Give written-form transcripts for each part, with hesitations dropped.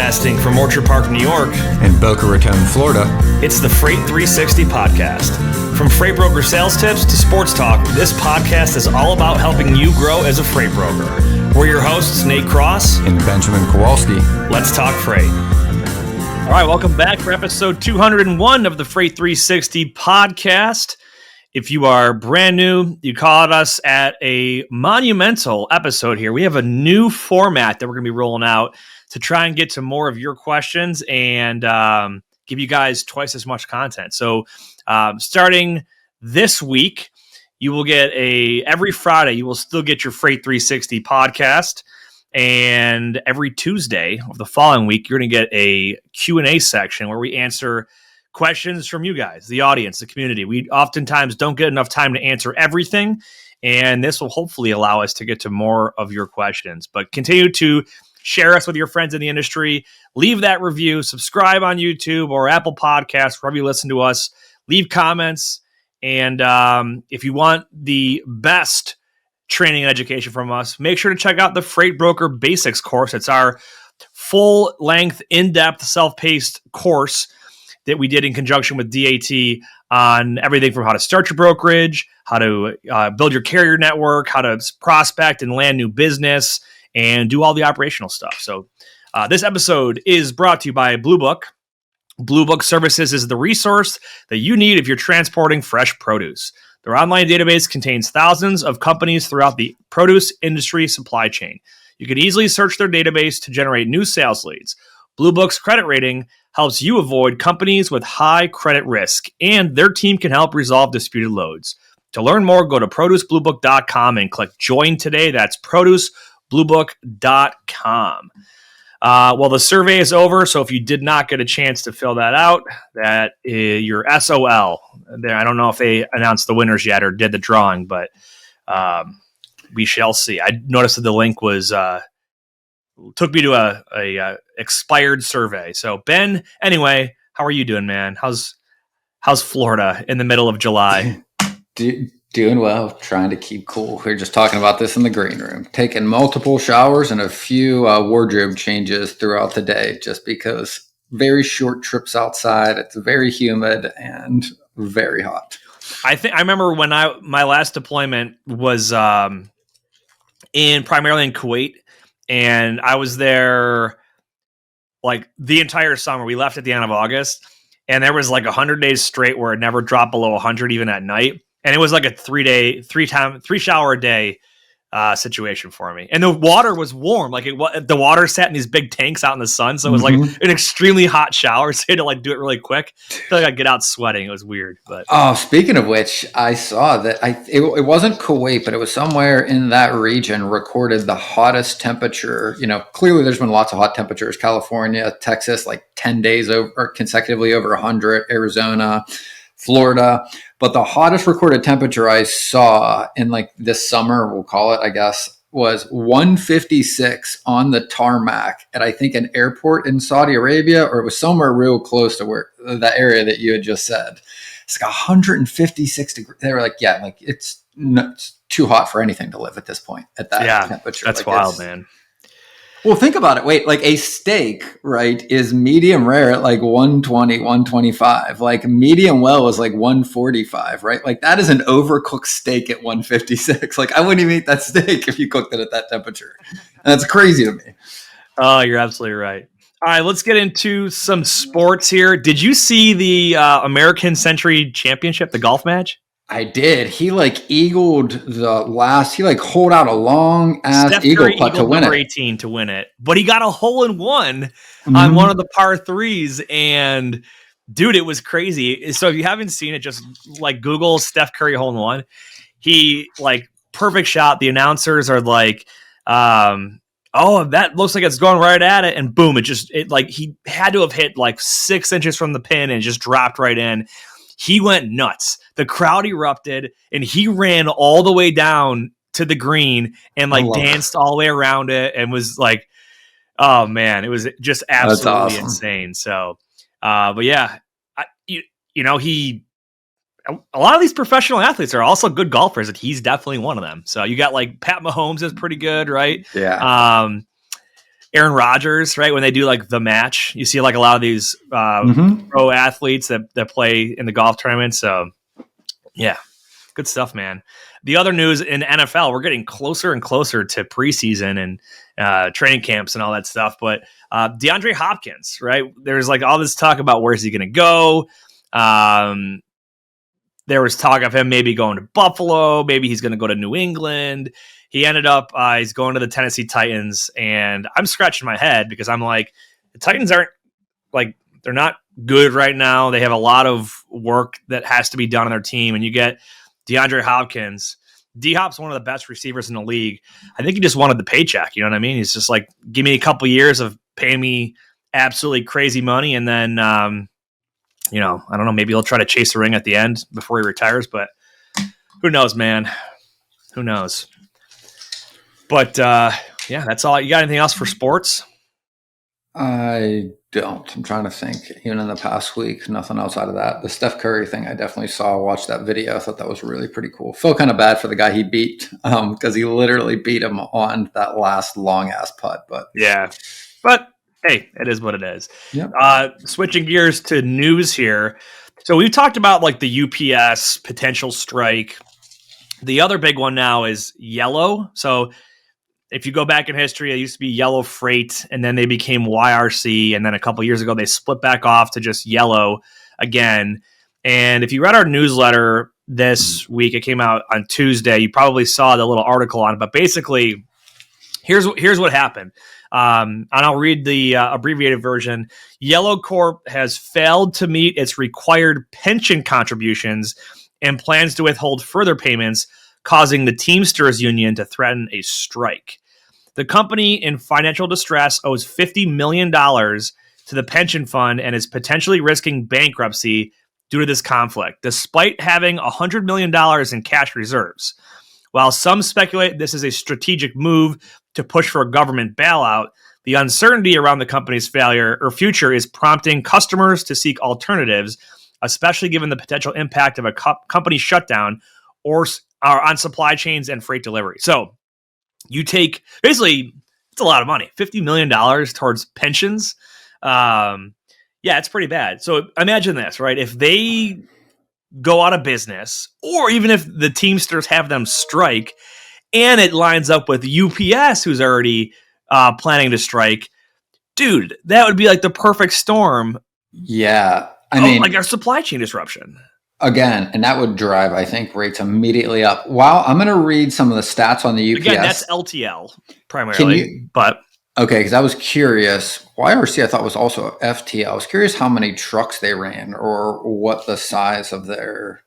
Broadcasting from Orchard Park, New York, and Boca Raton, Florida, it's the Freight 360 podcast. From freight broker sales tips to sports talk, this podcast is all about helping you grow as a freight broker. We're your hosts, Nate Cross and Benjamin Kowalski. Let's talk freight. All right, welcome back for episode 201 of the Freight 360 podcast. If you are brand new, you caught us at a monumental episode here. We have a new format that we're going to be rolling out to try and get to more of your questions and give you guys twice as much content. So starting this week, you will get every Friday, you will still get your Freight 360 podcast. And every Tuesday of the following week, you're going to get a Q&A section where we answer questions from you guys, the audience, the community. We oftentimes don't get enough time to answer everything, and this will hopefully allow us to get to more of your questions. But continue to share us with your friends in the industry. Leave that review. Subscribe on YouTube or Apple Podcasts, wherever you listen to us. Leave comments. And if you want the best training and education from us, make sure to check out the Freight Broker Basics course. It's our full-length, in-depth, self-paced course that we did in conjunction with DAT on everything from how to start your brokerage, how to build your carrier network, how to prospect and land new business, and do all the operational stuff. So this episode is brought to you by Blue Book. Blue Book Services is the resource that you need if you're transporting fresh produce. Their online database contains thousands of companies throughout the produce industry supply chain. You can easily search their database to generate new sales leads. Blue Book's credit rating helps you avoid companies with high credit risk, and their team can help resolve disputed loads. To learn more, go to producebluebook.com and click join today. That's producebluebook.com. Well, the survey is over, so if you did not get a chance to fill that out, that is your SOL. I don't know if they announced the winners yet or did the drawing, but we shall see. I noticed that the link was took me to a expired survey. So Ben, anyway, how are you doing, man? How's Florida in the middle of July? Doing well, trying to keep cool. We were just talking about this in the green room, taking multiple showers and a few wardrobe changes throughout the day, just because very short trips outside. It's very humid and very hot. I remember when my last deployment was primarily in Kuwait. And I was there like the entire summer. We left at the end of August, and there was like 100 days straight where it never dropped below 100 even at night. And it was like a 3 shower a day situation for me. And the water was warm. Like the water sat in these big tanks out in the sun. So it was like an extremely hot shower. So you had to like do it really quick. I feel like I'd get out sweating. It was weird. But speaking of which, I saw that it wasn't Kuwait, but it was somewhere in that region recorded the hottest temperature. You know, clearly there's been lots of hot temperatures. California, Texas, like 10 days over consecutively over 100, Arizona, Florida. But the hottest recorded temperature I saw in like this summer, we'll call it, I guess, was 156 on the tarmac at, I think, an airport in Saudi Arabia, or it was somewhere real close to where the area that you had just said. It's like 156 degrees. They were like, yeah, like it's too hot for anything to live at this point at that temperature. That's like, wild, man. Well, think about it. Wait, like a steak, right, is medium rare at like 120, 125. Like medium well is like 145, right? Like that is an overcooked steak at 156. Like I wouldn't even eat that steak if you cooked it at that temperature. And that's crazy to me. Oh, you're absolutely right. All right, let's get into some sports here. Did you see the American Century Championship, the golf match? I did. He eagled he holed out a long ass eagle putt to win number it. 18 to win it. But he got a hole in one on one of the par threes, and dude, it was crazy. So if you haven't seen it, just like Google Steph Curry hole in one. He perfect shot. The announcers are like, oh, that looks like it's going right at it, and boom, he had to have hit 6 inches from the pin and just dropped right in. He went nuts. The crowd erupted, and he ran all the way down to the green and danced all the way around it and was like, oh man, it was just absolutely insane. So, but yeah, a lot of these professional athletes are also good golfers, and he's definitely one of them. So you got Pat Mahomes is pretty good, right? Yeah. Aaron Rodgers, right? When they do like the match, you see like a lot of these pro athletes that play in the golf tournament. So yeah, good stuff, man. The other news in NFL, we're getting closer and closer to preseason and training camps and all that stuff. But DeAndre Hopkins, right? There's like all this talk about where's he going to go. There was talk of him maybe going to Buffalo. Maybe he's going to go to New England. He ended up, he's going to the Tennessee Titans. And I'm scratching my head because I'm like, the Titans aren't like, they're not good right now. They have a lot of work that has to be done on their team. And you get DeAndre Hopkins. D-Hop's one of the best receivers in the league. I think he just wanted the paycheck. You know what I mean? He's just like, give me a couple years of paying me absolutely crazy money. And then, I don't know, maybe he'll try to chase the ring at the end before he retires, but who knows, man? Who knows? But that's all. You got anything else for sports? I don't. I'm trying to think. Even in the past week, nothing outside of that. The Steph Curry thing, I definitely watched that video. I thought that was really pretty cool. Felt kind of bad for the guy he beat because he literally beat him on that last long ass putt. But yeah, but hey, it is what it is. Yep. Switching gears to news here. So we've talked about like the UPS potential strike. The other big one now is Yellow. So if you go back in history, it used to be Yellow Freight, and then they became YRC, and then a couple years ago they split back off to just Yellow again. And if you read our newsletter this week, it came out on Tuesday, you probably saw the little article on it. But basically, here's what happened. And I'll read the abbreviated version. Yellow Corp has failed to meet its required pension contributions and plans to withhold further payments, causing the Teamsters Union to threaten a strike. The company in financial distress owes $50 million to the pension fund and is potentially risking bankruptcy due to this conflict, despite having $100 million in cash reserves. While some speculate this is a strategic move to push for a government bailout, the uncertainty around the company's failure or future is prompting customers to seek alternatives, especially given the potential impact of a company shutdown or on supply chains and freight delivery. So you take, basically, it's a lot of money, $50 million towards pensions. It's pretty bad. So imagine this, right? If they go out of business, or even if the Teamsters have them strike, and it lines up with UPS, who's already planning to strike, dude, that would be like the perfect storm. Yeah. I mean, like our supply chain disruption. Again, and that would drive, I think, rates immediately up. Wow, I'm going to read some of the stats on the UPS. Again, that's LTL primarily, but okay, because I was curious. YRC I thought was also FTL. I was curious how many trucks they ran or what the size of their.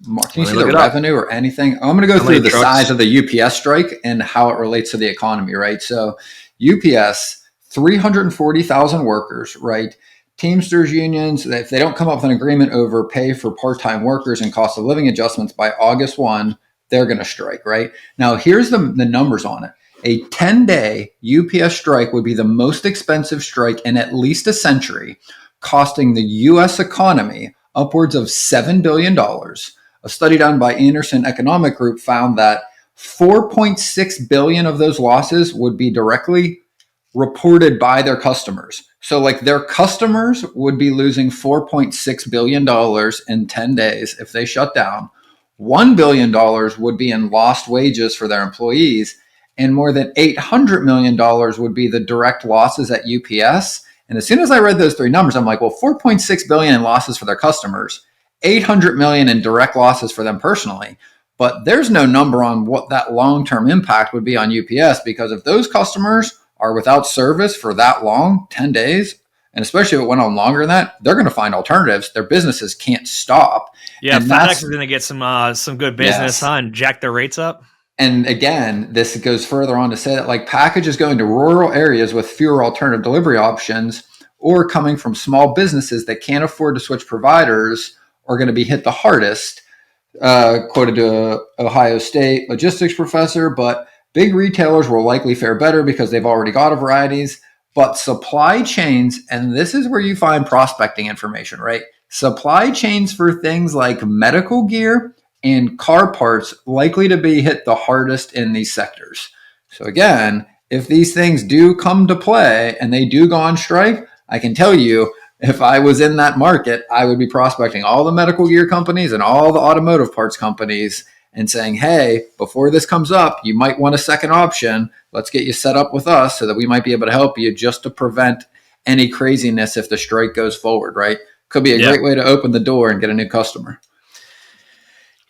Can you see the revenue or anything? I'm going to go through the size of the UPS strike and how it relates to the economy, right? So UPS, 340,000 workers, right? Teamsters unions, if they don't come up with an agreement over pay for part-time workers and cost of living adjustments by August 1, they're going to strike, right? Now, here's the numbers on it. A 10-day UPS strike would be the most expensive strike in at least a century, costing the U.S. economy upwards of $7 billion. A study done by Anderson Economic Group found that 4.6 billion of those losses would be directly reported by their customers. So like their customers would be losing $4.6 billion in 10 days if they shut down. $1 billion would be in lost wages for their employees, and more than $800 million would be the direct losses at UPS. And as soon as I read those three numbers, I'm like, well, 4.6 billion in losses for their customers, 800 million in direct losses for them personally. But there's no number on what that long-term impact would be on UPS, because if those customers are without service for that long, 10 days, and especially if it went on longer than that, they're going to find alternatives. Their businesses can't stop. Yeah, and FedEx is going to get some good business, and jack their rates up. And again, this goes further on to say that like packages going to rural areas with fewer alternative delivery options or coming from small businesses that can't afford to switch providers are going to be hit the hardest, quoted to Ohio State logistics professor. But big retailers will likely fare better because they've already got a varieties. But supply chains, and this is where you find prospecting information, right? Supply chains for things like medical gear and car parts likely to be hit the hardest in these sectors. So again, if these things do come to play and they do go on strike, I can tell you, if I was in that market, I would be prospecting all the medical gear companies and all the automotive parts companies and saying, hey, before this comes up, you might want a second option. Let's get you set up with us so that we might be able to help you just to prevent any craziness if the strike goes forward, right? Could be a great way to open the door and get a new customer.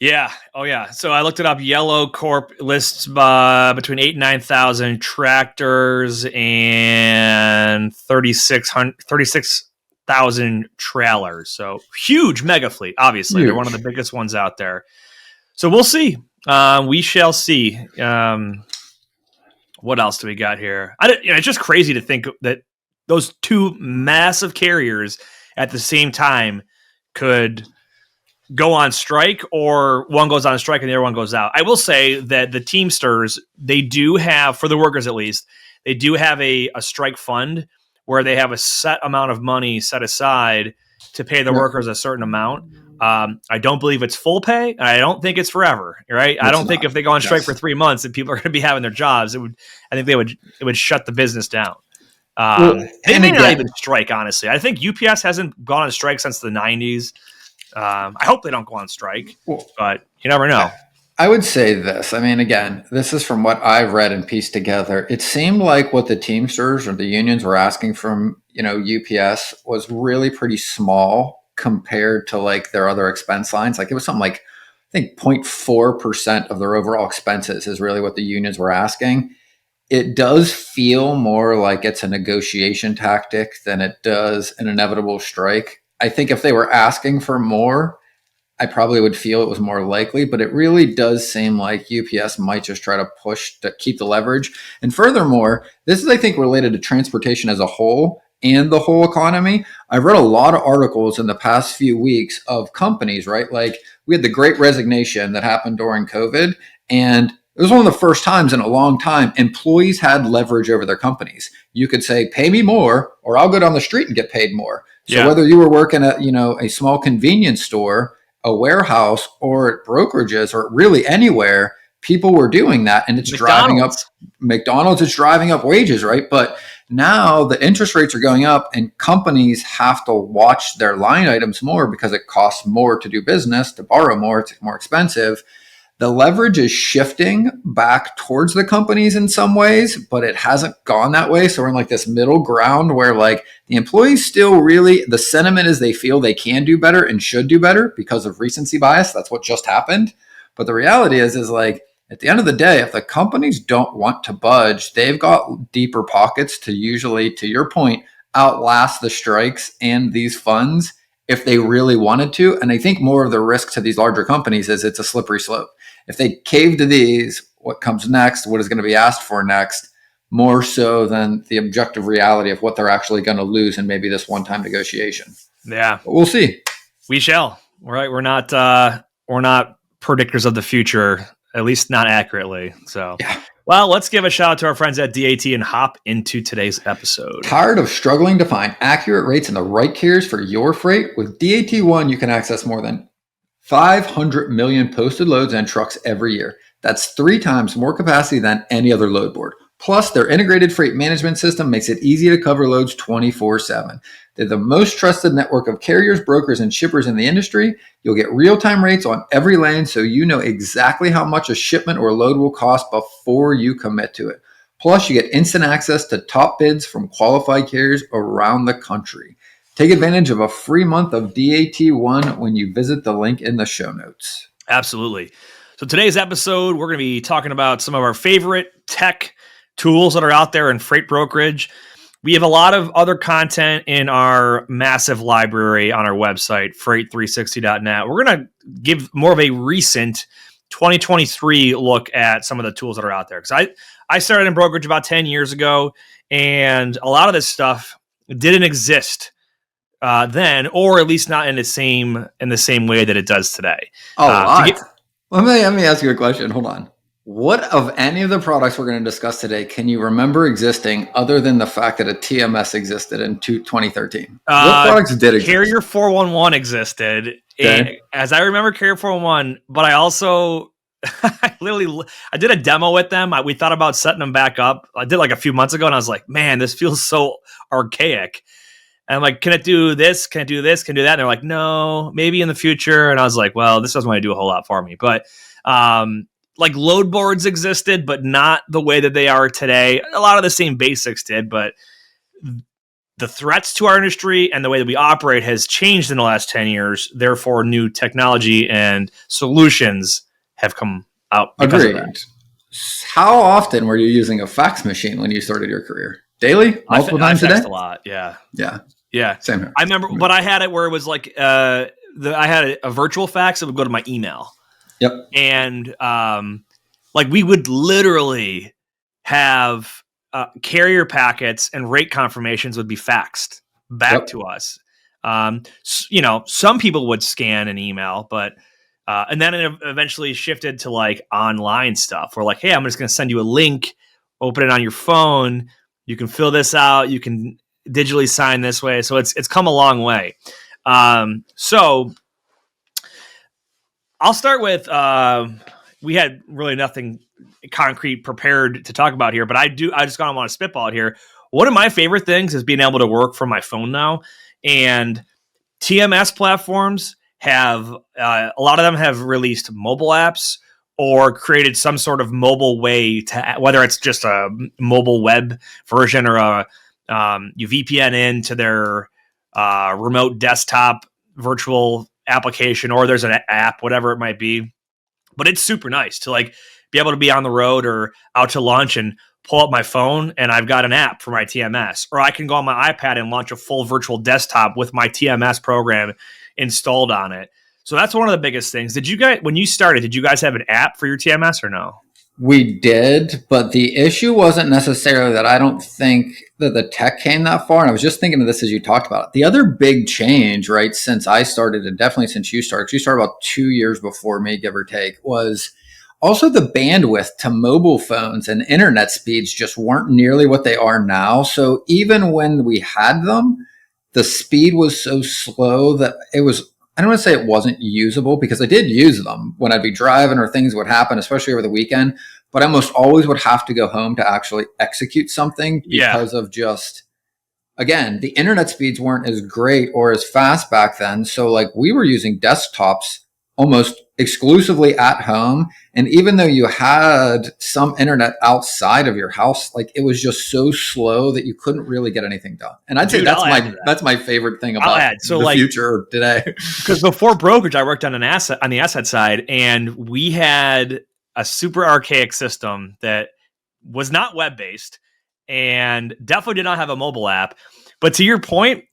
Yeah. Oh, yeah. So I looked it up. Yellow Corp lists between 8,000 and 9,000 tractors and 36,000 trailers. So huge mega fleet. Obviously, they're one of the biggest ones out there. So we'll see. We shall see. What else do we got here? It's just crazy to think that those two massive carriers at the same time could go on strike, or one goes on strike and the other one goes out. I will say that the Teamsters, they do have, for the workers at least, they do have a strike fund where they have a set amount of money set aside to pay the workers a certain amount. I don't believe it's full pay, and I don't think it's forever. Right? I don't think if they go on strike for 3 months that people are going to be having their jobs. I think it would shut the business down. They may not even strike, honestly. I think UPS hasn't gone on strike since the 90s. I hope they don't go on strike, but you never know. I would say this. I mean, again, this is from what I've read and pieced together. It seemed like what the Teamsters or the unions were asking from, UPS was really pretty small compared to like their other expense lines. Like it was something like, I think 0.4% of their overall expenses is really what the unions were asking. It does feel more like it's a negotiation tactic than it does an inevitable strike. I think if they were asking for more, I probably would feel it was more likely, but it really does seem like UPS might just try to push to keep the leverage. And furthermore, this is, I think, related to transportation as a whole and the whole economy. I've read a lot of articles in the past few weeks of companies, right? Like we had the Great Resignation that happened during COVID, and it was one of the first times in a long time employees had leverage over their companies. You could say, pay me more, or I'll go down the street and get paid more. So whether you were working at, a small convenience store, a warehouse, or at brokerages, or really anywhere, people were doing that, and it's driving up McDonald's. It's driving up wages, right? But now the interest rates are going up, and companies have to watch their line items more because it costs more to do business, to borrow more. It's more expensive. The leverage is shifting back towards the companies in some ways, but it hasn't gone that way. So we're in like this middle ground where like the employees still really, the sentiment is they feel they can do better and should do better because of recency bias. That's what just happened. But the reality is like at the end of the day, if the companies don't want to budge, they've got deeper pockets to usually, to your point, outlast the strikes and these funds if they really wanted to. And I think more of the risk to these larger companies is it's a slippery slope. If they cave to these, what comes next, what is going to be asked for next, more so than the objective reality of what they're actually going to lose in maybe this one-time negotiation. Yeah. But we'll see. We shall. Right. We're not predictors of the future, at least not accurately. So, Well, let's give a shout out to our friends at DAT and hop into today's episode. Tired of struggling to find accurate rates and the right carriers for your freight? With DAT1, you can access more than 500 million posted loads and trucks every year. That's 3 times more capacity than any other load board. Plus, their integrated freight management system makes it easy to cover loads 24/7. They're the most trusted network of carriers, brokers, and shippers in the industry. You'll get real-time rates on every lane, so you know exactly how much a shipment or load will cost before you commit to it. Plus, you get instant access to top bids from qualified carriers around the country. Take advantage of a free month of DAT1 when you visit the link in the show notes. Absolutely. So today's episode, we're going to be talking about some of our favorite tech tools that are out there in freight brokerage. We have a lot of other content in our massive library on our website, freight360.net. We're going to give more of a recent 2023 look at some of the tools that are out there. Because I started in brokerage about 10 years ago, and a lot of this stuff didn't exist then, or at least not in the same way that it does today. Let me ask you a question. Hold on. What of any of the products we're going to discuss today can you remember existing other than the fact that a TMS existed in 2013? What products did exist? Carrier 411 existed. Okay. As I remember Carrier 411, but I also I did a demo with them. We thought about setting them back up. I did like a few months ago, and I was like, man, this feels so archaic. And I'm like, can it do this? Can it do this? Can it do that? And they're like, no, maybe in the future. And I was like, well, this doesn't want to do a whole lot for me. But like load boards existed, but not the way that they are today. A lot of the same basics did, but the threats to our industry and the way that we operate has changed in the last 10 years. Therefore, new technology and solutions have come out because Agreed. of that. How often were you using a fax machine when you started your career? Daily? Multiple times a day? A lot, yeah. Yeah. Same here. I remember, but I had it where it was like I had a virtual fax that would go to my email. Yep. And like we would literally have carrier packets and rate confirmations would be faxed back to us. You know, some people would scan an email, but and then it eventually shifted to like online stuff. We're like, hey, I'm just going to send you a link, open it on your phone. You can fill this out. You can digitally sign this way. So it's come a long way. So I'll start with, we had really nothing concrete prepared to talk about here, but I just kind of want to spitball it here. One of my favorite things is being able to work from my phone now, and TMS platforms have, a lot of them have released mobile apps or created some sort of mobile way to, whether it's just a mobile web version or you VPN into their remote desktop virtual application, or there's an app, whatever it might be. But it's super nice to like be able to be on the road or out to lunch and pull up my phone and I've got an app for my TMS, or I can go on my iPad and launch a full virtual desktop with my TMS program installed on it. So that's one of the biggest things. Did you guys, when you started, did you guys have an app for your TMS or no? We did, but the issue wasn't necessarily that I don't think that the tech came that far. And I was just thinking of this as you talked about it. The other big change, right, since I started, and definitely since you started, 'cause you started about 2 years before me, give or take, was also the bandwidth to mobile phones and internet speeds just weren't nearly what they are now. So even when we had them, the speed was so slow that it was, I don't want to say it wasn't usable, because I did use them when I'd be driving or things would happen, especially over the weekend. But I almost always would have to go home to actually execute something because of just, again, the internet speeds weren't as great or as fast back then. So like we were using desktops almost exclusively at home. And even though you had some internet outside of your house, like it was just so slow that you couldn't really get anything done. And I'd say that's my favorite thing about the future today. Because before brokerage, I worked on the asset side, and we had a super archaic system that was not web-based and definitely did not have a mobile app. But to your point,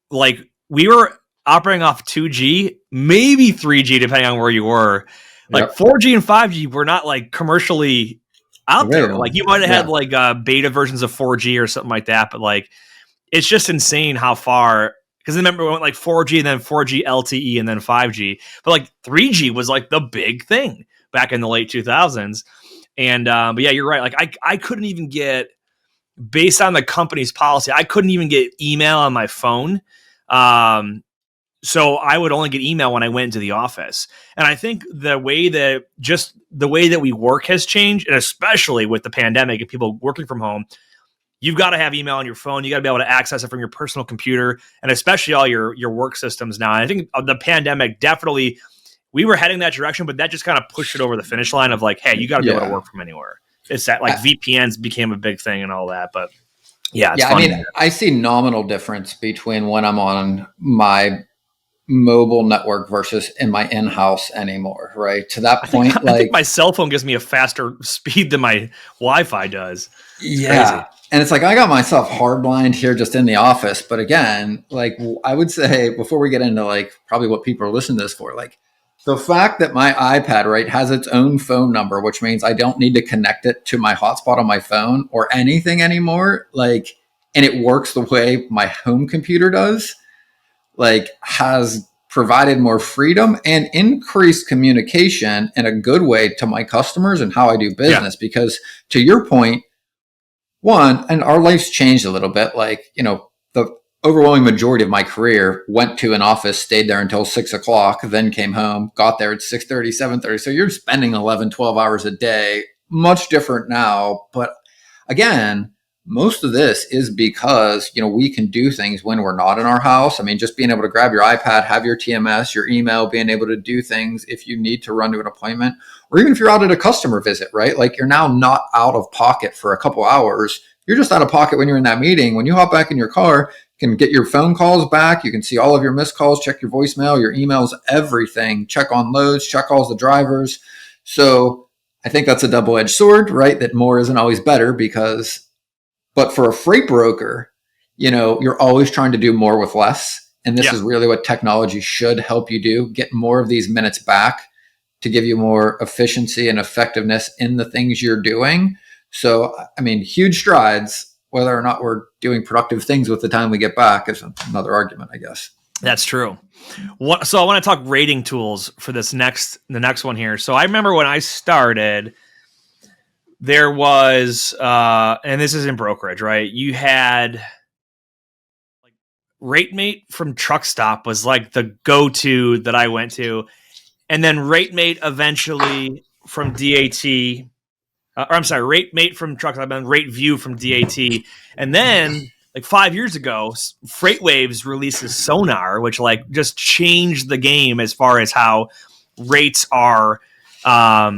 like we were operating off 2G, maybe 3G, depending on where you were. Like 4G and 5G were not like commercially out there. Like you might have had like beta versions of 4G or something like that, but like it's just insane how far. Because I remember we went like 4G and then 4G LTE and then 5G, but like 3G was like the big thing back in the late 2000s. And but yeah, you're right. Like I couldn't even get, based on the company's policy, I couldn't even get email on my phone. So I would only get email when I went into the office. And I think the way that we work has changed, and especially with the pandemic and people working from home, you've got to have email on your phone. You got to be able to access it from your personal computer, and especially all your work systems now. And I think the pandemic definitely, we were heading that direction, but that just kind of pushed it over the finish line of like, hey, you got to be able to work from anywhere. It's that like VPNs became a big thing and all that, but yeah. I mean, I see nominal difference between when I'm on my mobile network versus in my in-house anymore, right? To that point, I think my cell phone gives me a faster speed than my Wi-Fi does. It's crazy. And it's like, I got myself hardlined here just in the office. But again, like I would say, before we get into like probably what people are listening to this for, like the fact that my iPad, right, has its own phone number, which means I don't need to connect it to my hotspot on my phone or anything anymore. Like, and it works the way my home computer does, like has provided more freedom and increased communication in a good way to my customers and how I do business. Because to your point, one, and our life's changed a little bit. Like, you know, overwhelming majority of my career went to an office, stayed there until 6 o'clock, then came home, got there at 6:30, 7:30. So you're spending 11, 12 hours a day. Much different now. But again, most of this is because, we can do things when we're not in our house. I mean, just being able to grab your iPad, have your TMS, your email, being able to do things if you need to run to an appointment, or even if you're out at a customer visit, right? Like you're now not out of pocket for a couple hours. You're just out of pocket when you're in that meeting. When you hop back in your car, you can get your phone calls back. You can see all of your missed calls, check your voicemail, your emails, everything, check on loads, check all the drivers. So I think that's a double-edged sword, right? That more isn't always better but for a freight broker, you're always trying to do more with less. And this is really what technology should help you do, get more of these minutes back to give you more efficiency and effectiveness in the things you're doing. So, I mean, huge strides. Whether or not we're doing productive things with the time we get back is another argument, I guess. That's true. So I want to talk rating tools for the next one here. So I remember when I started, there was, and this is in brokerage, right? You had like RateMate from TruckStop was like the go-to that I went to. And then RateMate eventually from DAT, RateMate from TruckStop and RateView from DAT. And then like 5 years ago, FreightWaves releases Sonar, which like just changed the game as far as how rates are, how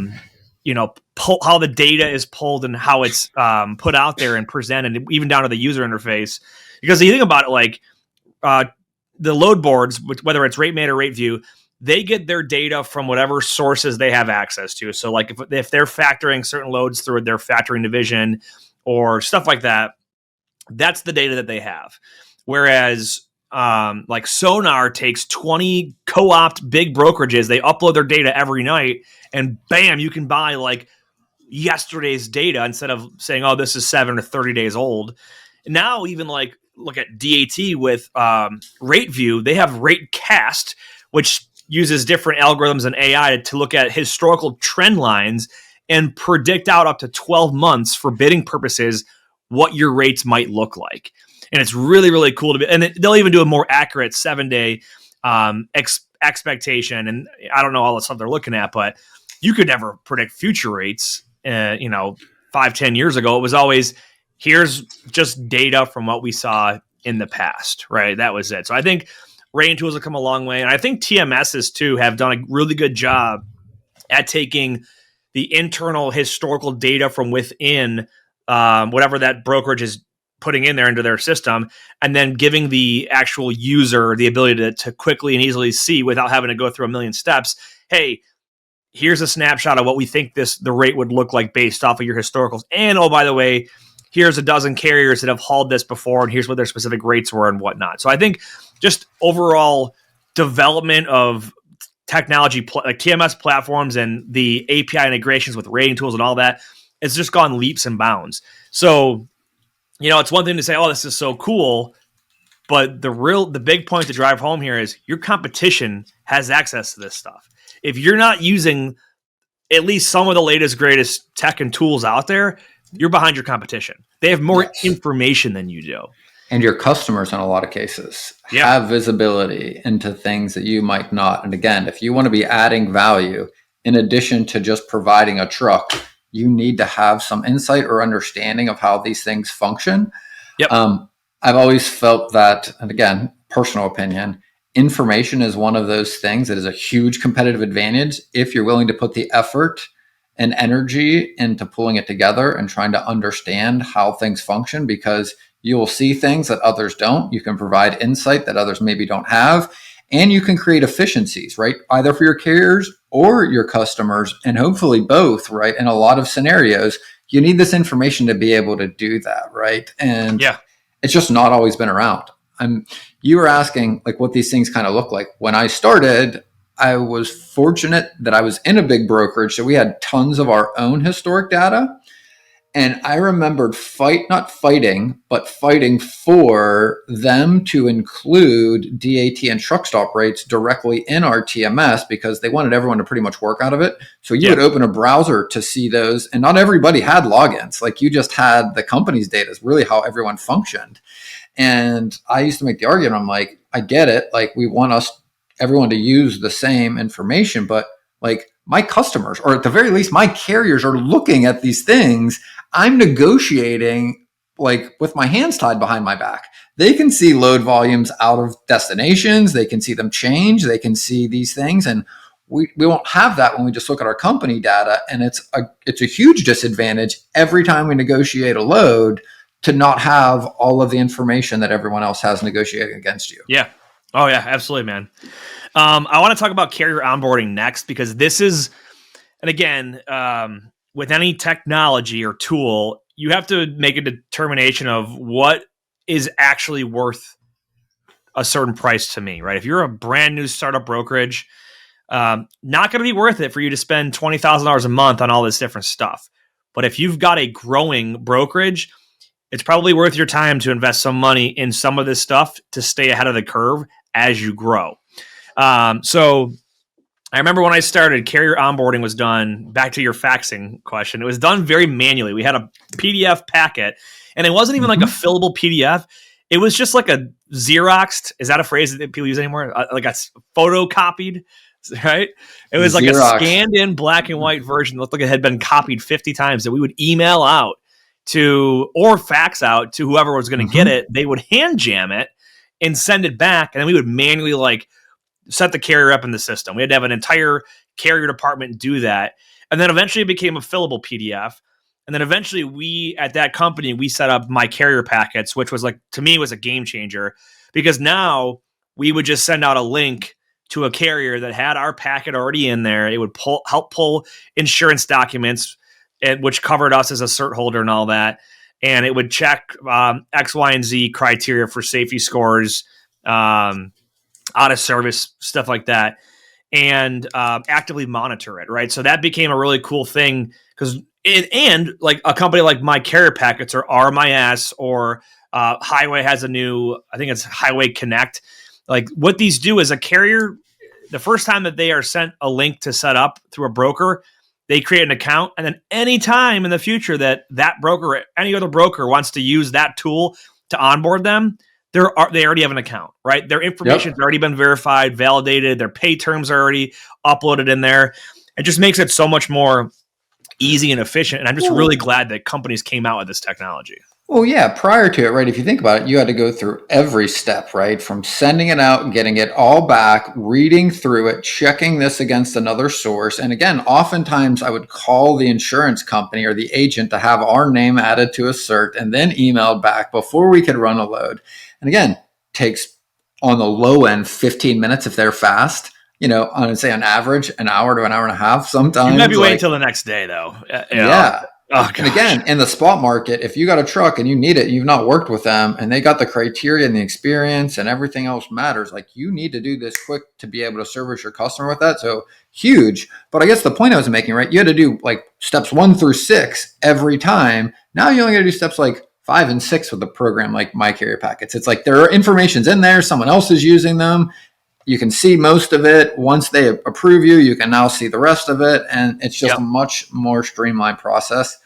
the data is pulled and how it's put out there and presented, even down to the user interface. Because you think about it, like the load boards, whether it's RateMate or RateView, they get their data from whatever sources they have access to. So like if they're factoring certain loads through their factoring division or stuff like that, that's the data that they have. Whereas like Sonar takes 20 co-opt big brokerages, they upload their data every night, and bam, you can buy like yesterday's data instead of saying, oh, this is 7 or 30 days old. Now even like look at DAT with RateView, they have RateCast, which uses different algorithms and AI to look at historical trend lines and predict out up to 12 months for bidding purposes what your rates might look like. And it's really, really cool to be, and they'll even do a more accurate 7-day expectation. And I don't know all the stuff they're looking at, but you could never predict future rates. 5-10 years ago, it was always, here's just data from what we saw in the past, right? That was it. So I think rating tools have come a long way. And I think TMSs too have done a really good job at taking the internal historical data from within whatever that brokerage is putting in there into their system, and then giving the actual user the ability to quickly and easily see without having to go through a million steps. Hey, here's a snapshot of what we think the rate would look like based off of your historicals. And oh, by the way, here's a dozen carriers that have hauled this before, and here's what their specific rates were and whatnot. So I think just overall development of technology, like TMS platforms and the API integrations with rating tools and all that, it's just gone leaps and bounds. So, it's one thing to say, oh, this is so cool, but the big point to drive home here is your competition has access to this stuff. If you're not using at least some of the latest, greatest tech and tools out there, you're behind your competition. They have more information than you do. And your customers, in a lot of cases, have visibility into things that you might not. And again, if you want to be adding value, in addition to just providing a truck, you need to have some insight or understanding of how these things function. Yep. I've always felt that, and again, personal opinion, information is one of those things that is a huge competitive advantage if you're willing to put the effort and energy into pulling it together and trying to understand how things function, because you will see things that others don't. You can provide insight that others maybe don't have, and you can create efficiencies, right? Either for your carriers or your customers, and hopefully both, right? In a lot of scenarios, you need this information to be able to do that, right? And it's just not always been around. You were asking like what these things kind of look like. When I started, I was fortunate that I was in a big brokerage, so we had tons of our own historic data. And I remembered fighting for them to include DAT and truck stop rates directly in our TMS, because they wanted everyone to pretty much work out of it. So you would open a browser to see those, and not everybody had logins. Like you just had the company's data is really how everyone functioned. And I used to make the argument, I'm like, I get it. Like, we want everyone to use the same information, but like, my customers, or at the very least, my carriers are looking at these things. I'm negotiating like with my hands tied behind my back. They can see load volumes out of destinations. They can see them change. They can see these things. And we won't have that when we just look at our company data. And it's a huge disadvantage every time we negotiate a load to not have all of the information that everyone else has negotiating against you. Yeah. Oh yeah, absolutely, man. I want to talk about carrier onboarding next, because this is, and again, with any technology or tool, you have to make a determination of what is actually worth a certain price to me, right? If you're a brand new startup brokerage, not going to be worth it for you to spend $20,000 a month on all this different stuff. But if you've got a growing brokerage, it's probably worth your time to invest some money in some of this stuff to stay ahead of the curve as you grow. So I remember when I started, carrier onboarding was done, back to your faxing question, it was done very manually. We had a PDF packet, and it wasn't even like a fillable PDF. It was just like a Xeroxed. Is that a phrase that people use anymore? Like a photocopied, right? It was like Xerox. A scanned in black and white version. It looked like it had been copied 50 times that we would email out to, or fax out to whoever was going to get it. They would hand jam it and send it back. And then we would manually like set the carrier up in the system. We had to have an entire carrier department do that. And then eventually it became a fillable PDF. And then eventually we, at that company, we set up My Carrier Packets, which was like, to me, was a game changer, because now we would just send out a link to a carrier that had our packet already in there. It would help pull insurance documents, which covered us as a cert holder and all that. And it would check X, Y, and Z criteria for safety scores, out of service, stuff like that, and actively monitor it, right? So that became a really cool thing, because and like a company like My Carrier Packets or RMIS or Highway has a new, I think it's Highway Connect. Like, what these do is a carrier, the first time that they are sent a link to set up through a broker, they create an account, and then any time in the future that broker, any other broker wants to use that tool to onboard them, they already have an account, right? Their information's already been verified, validated. Their pay terms are already uploaded in there. It just makes it so much more easy and efficient. And I'm just really glad that companies came out with this technology. Well, yeah, prior to it, right? If you think about it, you had to go through every step, right? From sending it out, getting it all back, reading through it, checking this against another source. And again, oftentimes I would call the insurance company or the agent to have our name added to a cert and then emailed back before we could run a load. And again, takes on the low end 15 minutes if they're fast. You know, on say on average, an hour to an hour and a half. Sometimes you might be waiting until the next day, though. Yeah. Oh, and again, in the spot market, if you got a truck and you need it, you've not worked with them, and they got the criteria and the experience and everything else matters. Like, you need to do this quick to be able to service your customer with that. So huge. But I guess the point I was making, right? You had to do like steps 1 through 6 every time. Now you only got to do steps like 5 and 6 with a program like My Carrier Packets. It's like there are informations in there. Someone else is using them. You can see most of it. Once they approve you, you can now see the rest of it. And it's just a much more streamlined process.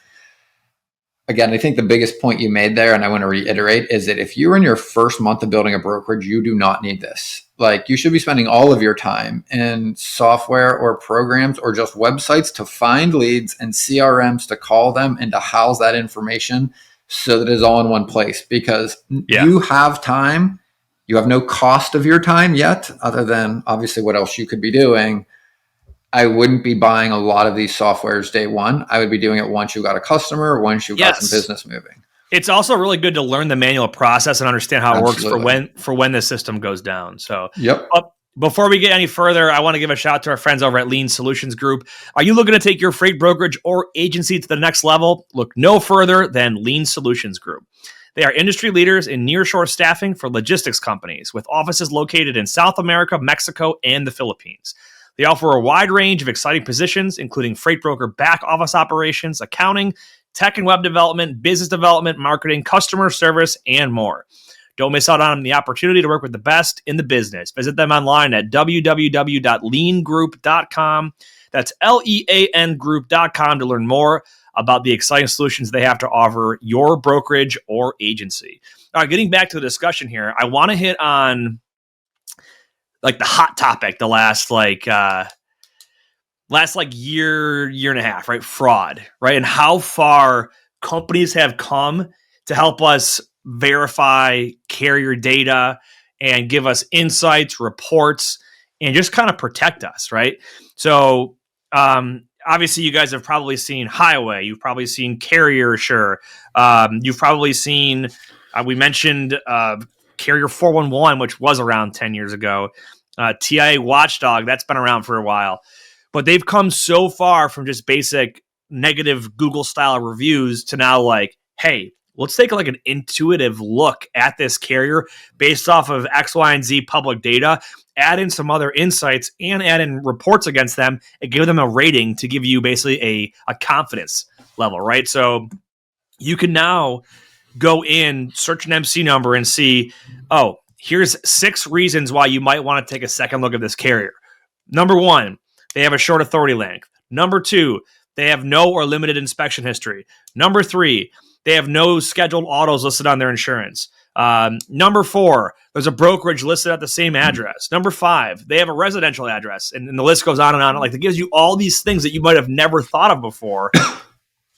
Again, I think the biggest point you made there, and I want to reiterate, is that if you're in your first month of building a brokerage, you do not need this. Like, you should be spending all of your time in software or programs or just websites to find leads and CRMs to call them and to house that information so that it's all in one place, because you have time. You have no cost of your time yet, other than obviously what else you could be doing. I wouldn't be buying a lot of these softwares day one. I would be doing it once you got a customer, once you got some business moving. It's also really good to learn the manual process and understand how it works for when the system goes down. So, before we get any further, I want to give a shout out to our friends over at Lean Solutions Group. Are you looking to take your freight brokerage or agency to the next level? Look no further than Lean Solutions Group. They are industry leaders in nearshore staffing for logistics companies, with offices located in South America, Mexico, and the Philippines. They offer a wide range of exciting positions, including freight broker back office operations, accounting, tech and web development, business development, marketing, customer service, and more. Don't miss out on the opportunity to work with the best in the business. Visit them online at www.leangroup.com. That's LEAN group.com to learn more about the exciting solutions they have to offer your brokerage or agency. All right, getting back to the discussion here, I want to hit on like the hot topic the last year and a half, right? Fraud, right? And how far companies have come to help us verify carrier data and give us insights, reports, and just kind of protect us, right? So obviously you guys have probably seen Highway, you've probably seen Carrier Assure, you've probably seen, we mentioned Carrier 411, which was around 10 years ago, TIA Watchdog, that's been around for a while. But they've come so far from just basic negative Google style reviews to now like, hey, let's take like an intuitive look at this carrier based off of X, Y, and Z public data, add in some other insights and add in reports against them and give them a rating to give you basically a confidence level, right? So you can now go in, search an MC number and see, oh, here's 6 reasons why you might want to take a second look at this carrier. Number 1, they have a short authority length. Number 2, they have no or limited inspection history. Number 3, they have no scheduled autos listed on their insurance. Number 4, there's a brokerage listed at the same address. Number 5, they have a residential address. And the list goes on and on. Like, it gives you all these things that you might have never thought of before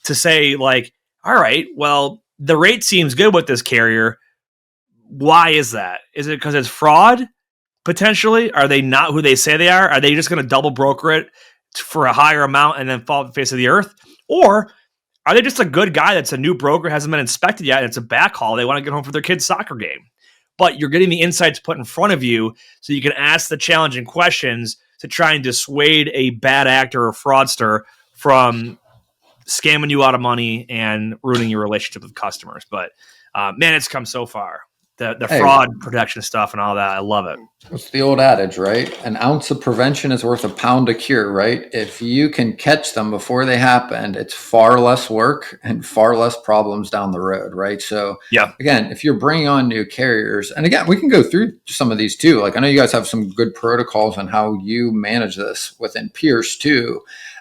to say, like, all right, well, the rate seems good with this carrier. Why is that? Is it because it's fraud? Potentially? Are they not who they say they are? Are they just going to double broker it for a higher amount and then fall off the face of the earth? Or are they just a good guy that's a new broker, hasn't been inspected yet, and it's a backhaul? They want to get home for their kid's soccer game. But you're getting the insights put in front of you so you can ask the challenging questions to try and dissuade a bad actor or fraudster from scamming you out of money and ruining your relationship with customers. But man, it's come so far. The fraud protection stuff and all that. I love it. It's the old adage, right? An ounce of prevention is worth a pound of cure, right? If you can catch them before they happen, it's far less work and far less problems down the road, right? So yeah, again, if you're bringing on new carriers, and again, we can go through some of these too. Like I know you guys have some good protocols on how you manage this within Pierce too.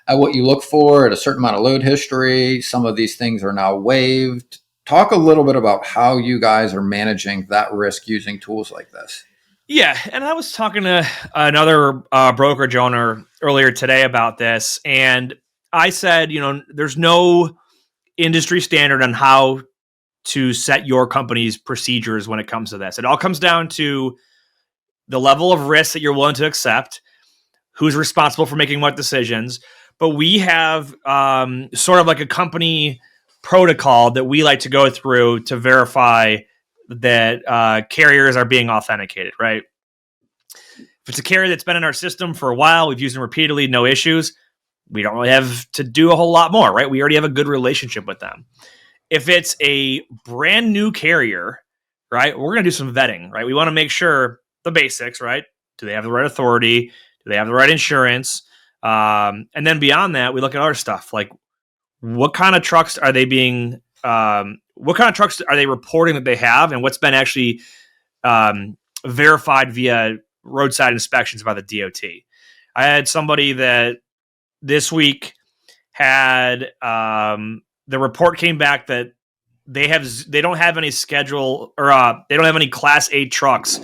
What you look for at a certain amount of load history. Some of these things are now waived. Talk a little bit about how you guys are managing that risk using tools like this. Yeah, and I was talking to another brokerage owner earlier today about this, and I said, there's no industry standard on how to set your company's procedures when it comes to this. It all comes down to the level of risk that you're willing to accept, who's responsible for making what decisions. But we have sort of like a company protocol that we like to go through to verify that carriers are being authenticated, right? If it's a carrier that's been in our system for a while, we've used them repeatedly, no issues, we don't really have to do a whole lot more, right? We already have a good relationship with them. If it's a brand new carrier, right, we're going to do some vetting, right? We want to make sure the basics, right? Do they have the right authority? Do they have the right insurance? And then beyond that, we look at other stuff like what kind of trucks are they being, what kind of trucks are they reporting that they have, and what's been actually verified via roadside inspections by the DOT. I had somebody that this week had the report came back that they don't have any schedule or they don't have any Class 8 trucks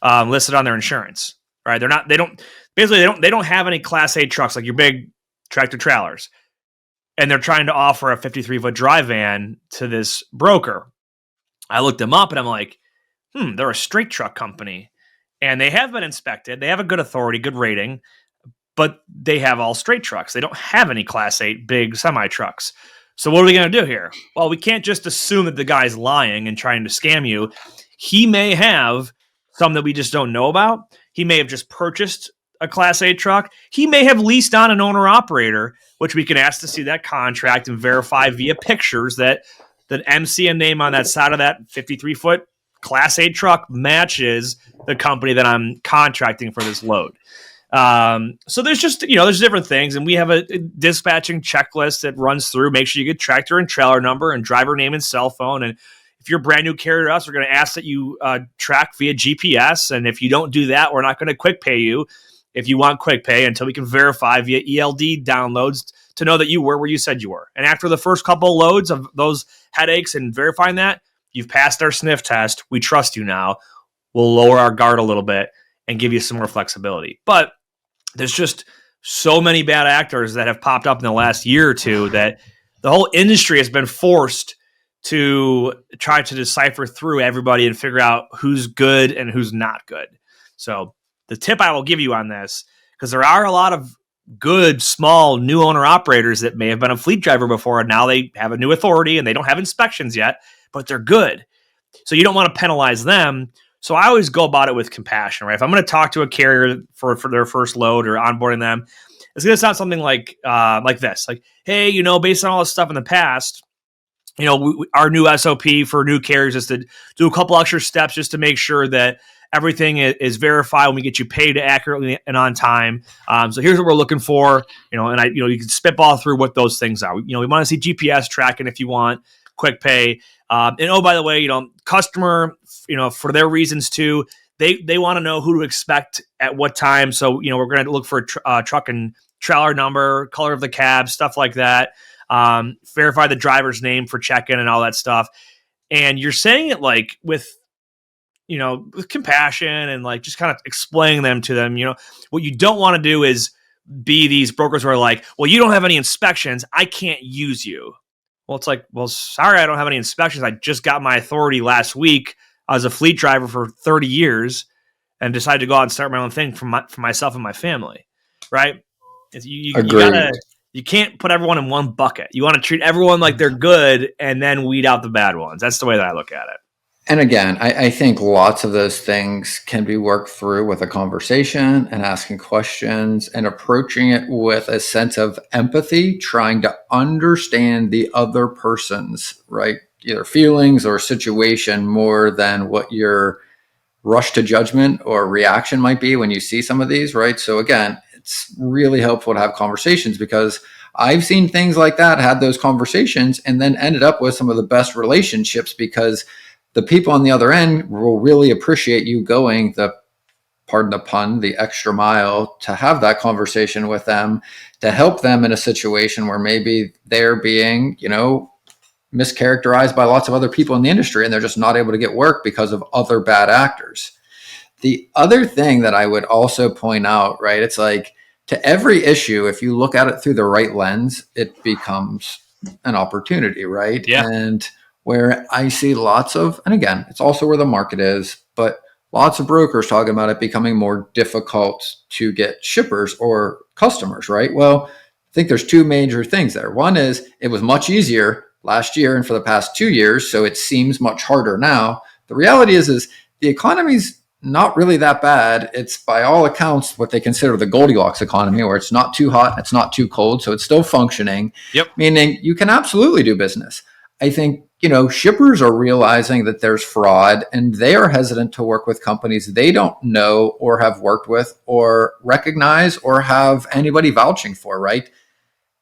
listed on their insurance. Right? They don't have any Class 8 trucks like your big tractor trailers. And they're trying to offer a 53-foot dry van to this broker. I looked them up and I'm like, they're a straight truck company. And they have been inspected. They have a good authority, good rating, but they have all straight trucks. They don't have any Class 8 big semi-trucks. So what are we going to do here? Well, we can't just assume that the guy's lying and trying to scam you. He may have some that we just don't know about. He may have just purchased a Class 8 truck. He may have leased on an owner-operator, which we can ask to see that contract and verify via pictures that the MC and name on that side of that 53-foot Class 8 truck matches the company that I'm contracting for this load. So there's just, there's different things. And we have a dispatching checklist that runs through. Make sure you get tractor and trailer number and driver name and cell phone. And if you're a brand new carrier to us, we're going to ask that you track via GPS. And if you don't do that, we're not going to quick pay you if you want quick pay until we can verify via ELD downloads to know that you were where you said you were. And after the first couple of loads of those headaches and verifying that, you've passed our sniff test. We trust you now. We'll lower our guard a little bit and give you some more flexibility. But there's just so many bad actors that have popped up in the last year or two that the whole industry has been forced to try to decipher through everybody and figure out who's good and who's not good. So the tip I will give you on this, because there are a lot of good, small, new owner operators that may have been a fleet driver before, and now they have a new authority and they don't have inspections yet, but they're good. So you don't want to penalize them. So I always go about it with compassion, right? If I'm going to talk to a carrier for their first load or onboarding them, it's going to sound something like this, like, hey, based on all this stuff in the past, our new SOP for new carriers is to do a couple extra steps just to make sure that everything is verified when we get you paid accurately and on time. So here's what we're looking for, and you can spitball through what those things are. We want to see GPS tracking if you want, quick pay. And oh, by the way, customer, for their reasons too, they want to know who to expect at what time. So, we're going to look for a truck and trailer number, color of the cab, stuff like that. Verify the driver's name for check-in and all that stuff. And you're saying it like with compassion and like just kind of explaining them to them. What you don't want to do is be these brokers who are like, well, you don't have any inspections, I can't use you. Well, it's like, well, sorry, I don't have any inspections. I just got my authority last week. I was a fleet driver for 30 years and decided to go out and start my own thing for myself and my family. Right? You can't put everyone in one bucket. You want to treat everyone like they're good and then weed out the bad ones. That's the way that I look at it. And again, I think lots of those things can be worked through with a conversation and asking questions and approaching it with a sense of empathy, trying to understand the other person's, right, either feelings or situation more than what your rush to judgment or reaction might be when you see some of these, right? So again, it's really helpful to have conversations because I've seen things like that, had those conversations, and then ended up with some of the best relationships because the people on the other end will really appreciate you going pardon the pun, the extra mile to have that conversation with them, to help them in a situation where maybe they're being, mischaracterized by lots of other people in the industry and they're just not able to get work because of other bad actors. The other thing that I would also point out, right, it's like to every issue, if you look at it through the right lens, it becomes an opportunity, right? Yeah. And where I see lots of, and again, it's also where the market is, but lots of brokers talking about it becoming more difficult to get shippers or customers, right? Well, I think there's two major things there. One is it was much easier last year and for the past 2 years, so it seems much harder now. The reality is the economy's not really that bad. It's by all accounts what they consider the Goldilocks economy, where it's not too hot, it's not too cold, so it's still functioning. Yep. Meaning you can absolutely do business. I think, shippers are realizing that there's fraud and they are hesitant to work with companies they don't know or have worked with or recognize or have anybody vouching for, right?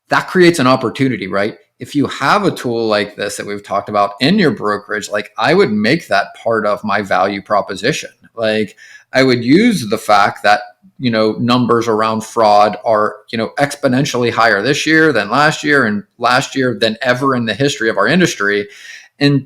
That creates an opportunity, right? If you have a tool like this that we've talked about in your brokerage, like I would make that part of my value proposition. Like I would use the fact that, numbers around fraud are, exponentially higher this year than last year and last year than ever in the history of our industry, and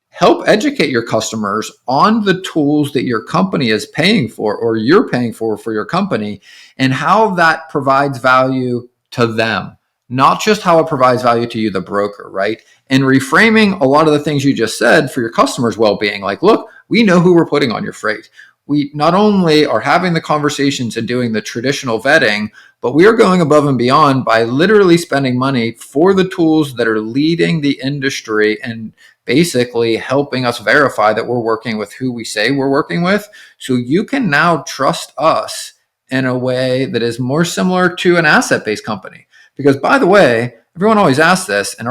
help educate your customers on the tools that your company is paying for or you're paying for your company and how that provides value to them, not just how it provides value to you, the broker, right? And reframing a lot of the things you just said for your customers' well-being. Like, look, we know who we're putting on your freight. We not only are having the conversations and doing the traditional vetting, but we are going above and beyond by literally spending money for the tools that are leading the industry and basically helping us verify that we're working with who we say we're working with. So you can now trust us in a way that is more similar to an asset-based company. Because by the way, everyone always asks this, and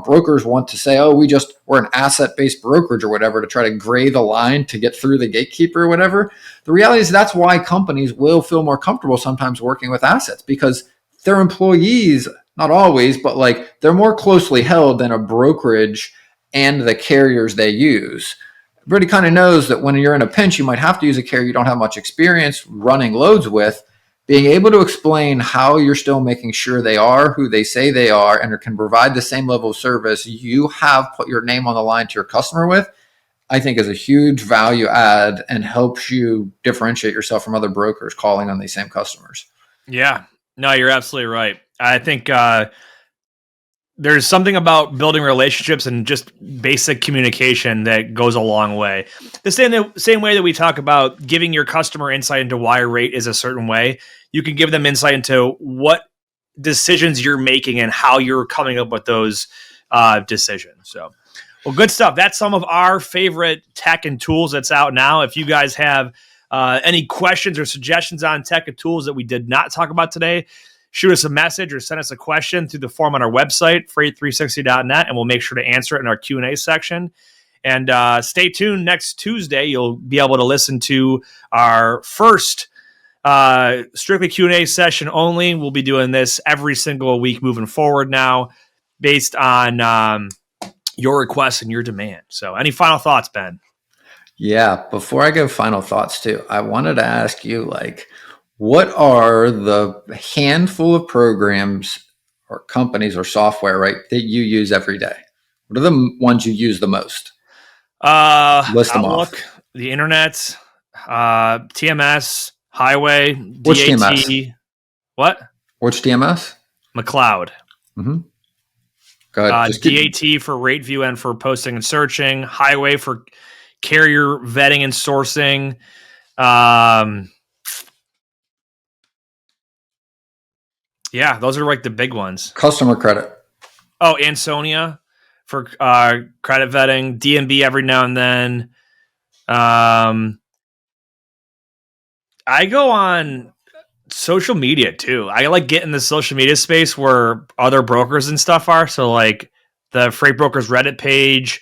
brokers want to say, oh, we're an asset-based brokerage or whatever to try to gray the line to get through the gatekeeper or whatever. The reality is that's why companies will feel more comfortable sometimes working with assets because their employees, not always, but like they're more closely held than a brokerage and the carriers they use. Everybody kind of knows that when you're in a pinch, you might have to use a carrier you don't have much experience running loads with. Being able to explain how you're still making sure they are who they say they are and can provide the same level of service you have put your name on the line to your customer with, I think is a huge value add and helps you differentiate yourself from other brokers calling on these same customers. Yeah, no, you're absolutely right. I think there's something about building relationships and just basic communication that goes a long way. The same way that we talk about giving your customer insight into why a rate is a certain way, you can give them insight into what decisions you're making and how you're coming up with those decisions. So, well, good stuff. That's some of our favorite tech and tools that's out now. If you guys have any questions or suggestions on tech and tools that we did not talk about today, shoot us a message or send us a question through the form on our website, freight360.net, and we'll make sure to answer it in our Q&A section. And stay tuned. Next Tuesday, you'll be able to listen to our first strictly Q&A session only. We'll be doing this every single week moving forward now based on your requests and your demand. So any final thoughts, Ben? Yeah, before I go final thoughts too, I wanted to ask you, like, what are the handful of programs or companies or software, right, that you use every day? What are the ones you use the most? List them Outlook, off. the internet, TMS, Highway, Which DAT. TMS? What? Which TMS? McLeod. Mm-hmm. Go ahead. DAT for rate view and for posting and searching. Highway for carrier vetting and sourcing. Yeah, those are like the big ones. Customer credit. Oh, Ansonia for credit vetting. DMB every now and then. I go on social media too. I like get in the social media space where other brokers and stuff are. So like the Freight Brokers Reddit page,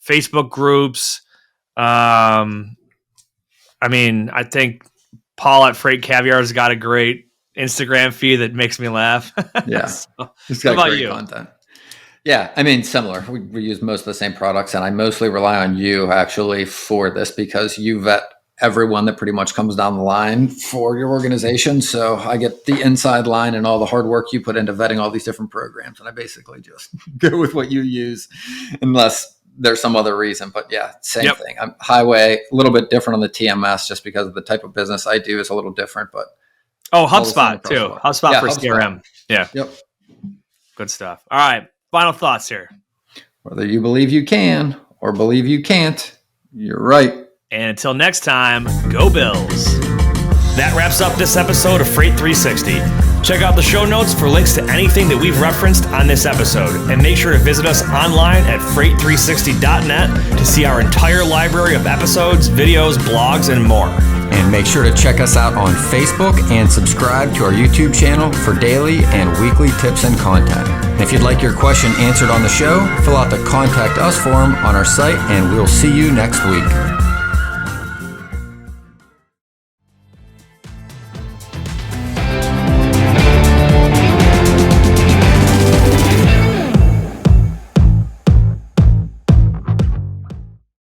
Facebook groups. I mean, I think Paul at Freight Caviar has got a great Instagram feed that makes me laugh. Yeah. So, It's got how about great you? content. Yeah, I mean, similar. We use most of the same products, and I mostly rely on you actually for this because you vet everyone that pretty much comes down the line for your organization. So I get the inside line and all the hard work you put into vetting all these different programs, and I basically just go with what you use unless there's some other reason. But yeah, same thing. I'm Highway, a little bit different on the TMS just because of the type of business I do is a little different, but HubSpot too. HubSpot for HubSpot. CRM. Yeah. Yep. Good stuff. All right. Final thoughts here. Whether you believe you can or believe you can't, you're right. And until next time, go Bills. That wraps up this episode of Freight 360. Check out the show notes for links to anything that we've referenced on this episode. And make sure to visit us online at freight360.net to see our entire library of episodes, videos, blogs, and more. And make sure to check us out on Facebook and subscribe to our YouTube channel for daily and weekly tips and content. And if you'd like your question answered on the show, fill out the Contact Us form on our site, and we'll see you next week.